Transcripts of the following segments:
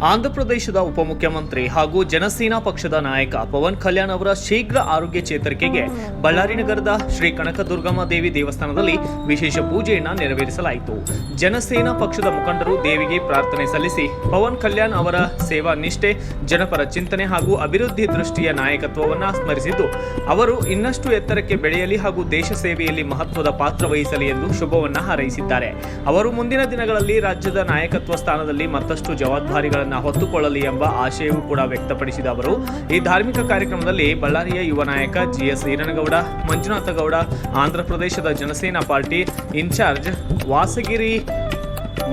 ಆಂಧ್ರಪ್ರದೇಶದ ಉಪಮುಖ್ಯಮಂತ್ರಿ ಹಾಗೂ ಜನಸೇನಾ ಪಕ್ಷದ ನಾಯಕ ಪವನ್ ಕಲ್ಯಾಣ್ ಅವರ ಶೀಘ್ರ ಆರೋಗ್ಯ ಚೇತರಿಕೆಗೆ ಬಳ್ಳಾರಿ ನಗರದ ಶ್ರೀ ಕನಕದುರ್ಗಮ್ಮ ದೇವಿ ದೇವಸ್ಥಾನದಲ್ಲಿ ವಿಶೇಷ ಪೂಜೆಯನ್ನು ನೆರವೇರಿಸಲಾಯಿತು. ಜನಸೇನಾ ಪಕ್ಷದ ಮುಖಂಡರು ದೇವಿಗೆ ಪ್ರಾರ್ಥನೆ ಸಲ್ಲಿಸಿ ಪವನ್ ಕಲ್ಯಾಣ್ ಅವರ ಸೇವಾ ನಿಷ್ಠೆ, ಜನಪರ ಚಿಂತನೆ ಹಾಗೂ ಅಭಿವೃದ್ಧಿ ದೃಷ್ಟಿಯ ನಾಯಕತ್ವವನ್ನು ಸ್ಮರಿಸಿದ್ದು, ಅವರು ಇನ್ನಷ್ಟು ಎತ್ತರಕ್ಕೆ ಬೆಳೆಯಲಿ ಹಾಗೂ ದೇಶ ಸೇವೆಯಲ್ಲಿ ಮಹತ್ವದ ಪಾತ್ರ ವಹಿಸಲಿ ಎಂದು ಶುಭವನ್ನ ಹಾರೈಸಿದ್ದಾರೆ. ಅವರು ಮುಂದಿನ ದಿನಗಳಲ್ಲಿ ರಾಜ್ಯದ ನಾಯಕತ್ವ ಸ್ಥಾನದಲ್ಲಿ ಮತ್ತಷ್ಟು ಜವಾಬ್ದಾರಿಗಳನ್ನು ಹೊತ್ತುಕೊಳ್ಳಲಿ ಎಂಬ ಆಶಯವೂ ಕೂಡ ವ್ಯಕ್ತಪಡಿಸಿದ ಅವರು ಈ ಧಾರ್ಮಿಕ ಕಾರ್ಯಕ್ರಮದಲ್ಲಿ ಬಳ್ಳಾರಿಯ ಯುವ ನಾಯಕ ಜಿಎಸ್ ಈರನಗೌಡ, ಮಂಜುನಾಥ ಗೌಡ, ಆಂಧ್ರಪ್ರದೇಶದ ಜನಸೇನಾ ಪಾರ್ಟಿ ಇನ್ಚಾರ್ಜ್ ವಾಸಗಿರಿ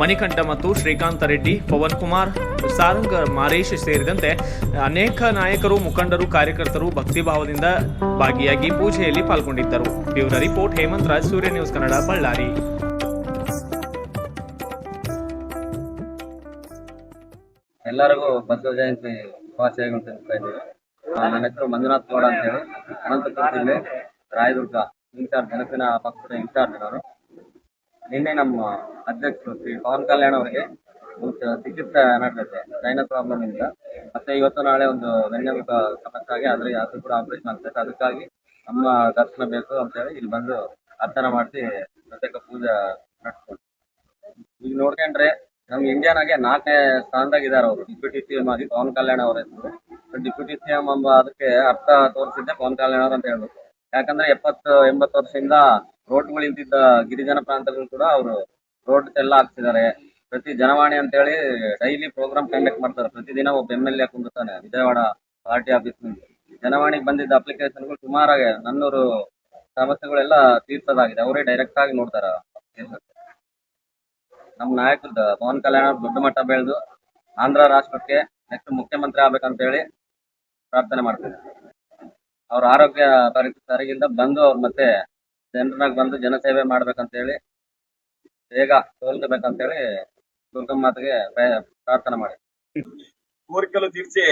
ಮಣಿಕಂಠ ಮತ್ತು ಶ್ರೀಕಾಂತ ರೆಡ್ಡಿ, ಪವನ್ ಕುಮಾರ್, ಸಾರಂಗ ಮಾರೇಶ್ ಸೇರಿದಂತೆ ಅನೇಕ ನಾಯಕರು, ಮುಖಂಡರು, ಕಾರ್ಯಕರ್ತರು ಭಕ್ತಿಭಾವದಿಂದ ಭಾಗಿಯಾಗಿ ಪೂಜೆಯಲ್ಲಿ ಪಾಲ್ಗೊಂಡಿದ್ದರು. ಬ್ಯೂರೋ ರಿಪೋರ್ಟ್ ಹೇಮಂತ್ ರಾಜ್, ಸೂರ್ಯ ನ್ಯೂಸ್ ಕನ್ನಡ, ಬಳ್ಳಾರಿ. ಎಲ್ಲರಿಗೂ ಬಸವ ಜಯಂತಿ ಶುಭಾಶಯಗಳು ತಿಳಿಸ್ತಾ ಇದ್ದೀವಿ. ನನ್ನ ಹೆಸರು ಮಂಜುನಾಥ್ ಗೌಡ ಅಂತ ಹೇಳಿ, ಅನಂತಪುರ ಜಿಲ್ಲೆ ರಾಯದುರ್ಗ ಇನ್ಚಾರ್ಜ್, ಜನಸೇನಾ ಪಕ್ಷದ ಇನ್ಚಾರ್ಜ್ ಅವರು. ನಿನ್ನೆ ನಮ್ಮ ಅಧ್ಯಕ್ಷರು ಶ್ರೀ ಪವನ್ ಕಲ್ಯಾಣ್ ಅವರಿಗೆ ಚಿಕಿತ್ಸೆ ನಡೆದಿದೆ ಸೈನಸ್ ಪ್ರಾಬ್ಲಮ್ ಇಂದ. ಮತ್ತೆ ಇವತ್ತು ನಾಳೆ ಒಂದು ಬೆನ್ನೆಲುಬು ಸಮಸ್ಯೆ ಆಗಿ ಅದು ಕೂಡ ಆಪರೇಷನ್ ಆಗ್ತದೆ. ಅದಕ್ಕಾಗಿ ನಮ್ಮ ದರ್ಶನ ಬೇಕು ಅಂತ ಹೇಳಿ ಇಲ್ಲಿ ಬಂದು ಅರ್ಚನೆ ಮಾಡಿಸಿ ಪ್ರತ್ಯೇಕ ಪೂಜೆ ನಡೆಸ್ಕೊಂಡು ಈಗ ನೋಡ್ಕೊಂಡ್ರೆ ನಮ್ಗೆ ಇಂಡಿಯಾನಾಗೆ 4ನೇ ಸ್ಥಾನದಾಗಿದ್ದಾರೆ ಅವರು. ಡಿಪ್ಯೂಟಿ ಸಿಎಂ ಆಗಿ ಪವನ್ ಕಲ್ಯಾಣ್ ಅವರ ಹೆಸರು. ಡಿಪ್ಯೂಟಿ ಸಿಎಂ ಎಂಬ ಅದಕ್ಕೆ ಅರ್ಥ ತೋರಿಸಿದ್ದೆ ಪವನ್ ಕಲ್ಯಾಣ್ ಅವರು ಅಂತ ಹೇಳ್ಬೇಕು. ಯಾಕಂದ್ರೆ 70-80 ವರ್ಷದಿಂದ ರೋಡ್ಗಳು ಇಲ್ದಿದ್ದ ಗಿರಿಜನ ಪ್ರಾಂತಗಳು ಕೂಡ ಅವರು ರೋಡ್ ಎಲ್ಲ ಹಾಕ್ಸಿದ್ದಾರೆ. ಪ್ರತಿ ಜನವಾಣಿ ಅಂತ ಹೇಳಿ ಡೈಲಿ ಪ್ರೋಗ್ರಾಮ್ ಕಂಡಕ್ಟ್ ಮಾಡ್ತಾರೆ. ಪ್ರತಿದಿನ ಒಬ್ಬ MLA ಕುಂದಿರ್ತಾನೆ ವಿಜಯವಾಡ ಪಾರ್ಟಿ ಆಫೀಸ್ ನಲ್ಲಿ. ಜನವಾಣಿಗೆ ಬಂದಿದ್ದ ಅಪ್ಲಿಕೇಶನ್ಗಳು ಸುಮಾರಾಗಿ 400 ಸಮಸ್ಯೆಗಳೆಲ್ಲ ತೀರ್ಸೋದಾಗಿದೆ. ಅವರೇ ಡೈರೆಕ್ಟ್ ಆಗಿ ನೋಡ್ತಾರ. ನಮ್ಮ ನಾಯಕರದ ಪವನ್ ಕಲ್ಯಾಣ್ ಅವರು ದೊಡ್ಡ ಮಟ್ಟ ಬೆಳೆದು ಆಂಧ್ರ ರಾಷ್ಟ್ರಕ್ಕೆ ನೆಕ್ಸ್ಟ್ ಮುಖ್ಯಮಂತ್ರಿ ಆಗ್ಬೇಕಂತ ಹೇಳಿ ಪ್ರಾರ್ಥನೆ ಮಾಡ್ತಾರೆ. ಅವ್ರ ಆರೋಗ್ಯ ಪರಿಸ್ಥಿತಿ ಸರಿಗಿಂದ ಬಂದು ಅವ್ರು ಮತ್ತೆ ಜನರಾಗ ಬಂದು ಜನಸೇವೆ ಮಾಡ್ಬೇಕಂತ ಹೇಳಿ ಬೇಗ ಸೋಲ್ಬೇಕಂತ ಹೇಳಿ ದುರ್ಗಮ್ಮ ಮಾತೆಗೆ ಪ್ರಾರ್ಥನೆ ಮಾಡಿ కోరికలు తీర్చే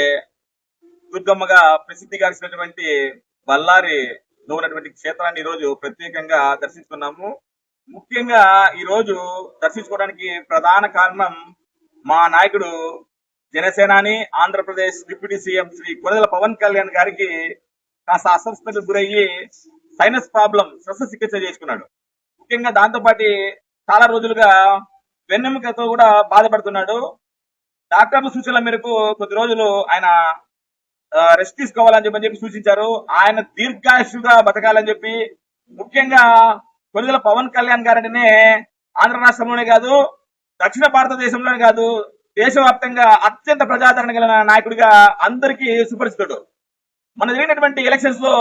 దుర్గమ్మగా ప్రసిద్ధిగాంచినటువంటి బళ్ళారిలో ఉన్నటువంటి క్షేత్రాన్ని ఈ రోజు ప్రత్యేకంగా దర్శించుకున్నాము. ముఖ్యంగా ఈ రోజు దర్శించుకోవడానికి ప్రధాన కారణం మా నాయకుడు జనసేనాని ఆంధ్రప్రదేశ్ డిప్యూటీ సీఎం శ్రీ కొణిదెల పవన్ కళ్యాణ్ గారికి కాస్త అస్వస్థతకు గురయ్యి సైనస్ ప్రాబ్లం శస్త్రచికిత్స చేసుకున్నాడు. ముఖ్యంగా దాంతో పాటు చాలా రోజులుగా వెన్నెముకతో కూడా బాధపడుతున్నాడు. డాక్టర్ల సూచనల మేరకు కొద్ది రోజులు ఆయన రెస్ట్ తీసుకోవాలని చెప్పి సూచించారు. ఆయన దీర్ఘాయుషుగా బతకాలని చెప్పి, ముఖ్యంగా కొణిదెల పవన్ కళ్యాణ్ గారినే ఆంధ్ర రాష్ట్రంలోనే కాదు, దక్షిణ భారతదేశంలోనే కాదు, దేశవ్యాప్తంగా అత్యంత ప్రజాదరణ కలిగిన నాయకుడిగా అందరికీ సుపరిచితుడు. మన జరిగినటువంటి ఎలక్షన్స్ లో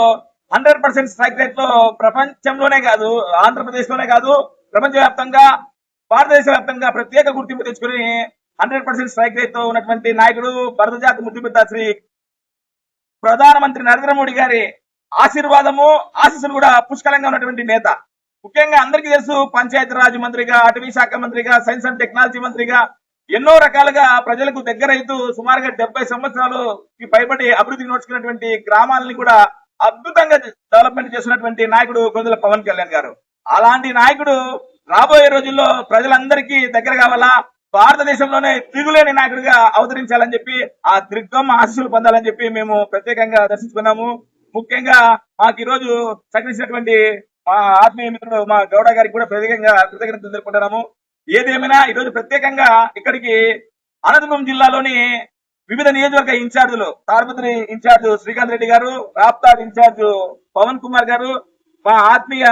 100% స్ట్రైక్ రేట్ లో ప్రపంచంలోనే కాదు, ఆంధ్రప్రదేశ్ లోనే కాదు, ప్రపంచ వ్యాప్తంగా, భారతదేశ వ్యాప్తంగా ప్రత్యేక గుర్తింపు తెచ్చుకుని 100% స్ట్రైక్ రేట్ తో ఉన్నటువంటి నాయకుడు, భరత జాతి ముద్దుబిడ్డ శ్రీ ప్రధానమంత్రి నరేంద్ర మోడీ గారి ఆశీర్వాదము, ఆశీస్సులు కూడా పుష్కలంగా ఉన్నటువంటి నేత. ముఖ్యంగా అందరికీ తెలుసు, పంచాయతీరాజ్ మంత్రిగా, అటవీ శాఖ మంత్రిగా, సైన్స్ అండ్ టెక్నాలజీ మంత్రిగా ఎన్నో రకాలుగా ప్రజలకు దగ్గరైతూ సుమారుగా 70 సంవత్సరాలకి పైబడి అభివృద్ధికి నోచుకున్నటువంటి గ్రామాలని కూడా అద్భుతంగా డెవలప్మెంట్ చేస్తున్నటువంటి నాయకుడు కొణిదెల పవన్ కళ్యాణ్ గారు. అలాంటి నాయకుడు రాబోయే రోజుల్లో ప్రజలందరికీ దగ్గర కావాలా, భారతదేశంలోనే తిరుగులేని నాయకుడిగా అవతరించాలని చెప్పి, ఆ దుర్గమ్మ ఆశీస్సులు పొందాలని చెప్పి మేము ప్రత్యేకంగా దర్శించుకున్నాము. ముఖ్యంగా మాకు ఈ రోజు సహకరించినటువంటి మా ఆత్మీయ మిత్రుడు మా గౌడ గారికి కూడా ప్రత్యేకంగా కృతజ్ఞతలు తెలుపుకుంటున్నాము. ఏదేమైనా ఈ రోజు ప్రత్యేకంగా ఇక్కడికి అనంతపురం జిల్లాలోని వివిధ నియోజకవర్గ ఇన్ఛార్జీలు, తాడిపత్రి ఇన్ఛార్జ్ శ్రీకాంత్ రెడ్డి గారు, రాప్తాడ్ ఇన్ఛార్జ్ పవన్ కుమార్ గారు, మా ఆత్మీయ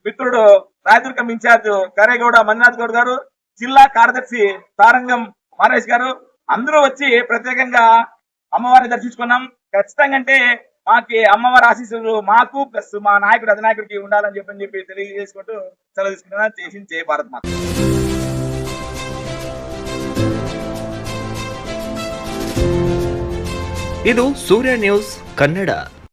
మిత్రుడు రాయదుర్గం ఇన్ఛార్జ్ కరేగౌడ మంజునాథ్ గౌడ్ గారు, జిల్లా కార్యదర్శి సారంగం మారేష్ గారు అందరూ వచ్చి ప్రత్యేకంగా అమ్మవారిని దర్శించుకున్నాం. ఖచ్చితంగా అంటే మాకి అమ్మవారి ఆశీస్సులు మాకు ప్లస్ మా నాయకుడు అధినాయకుడికి ఉండాలని చెప్పి తెలియజేసుకుంటూ సెలవు తీసుకుంటున్నా. చేసింది జై భారత్ మాత. ಇದು ಸೂರ್ಯ ನ್ಯೂಸ್ ಕನ್ನಡ.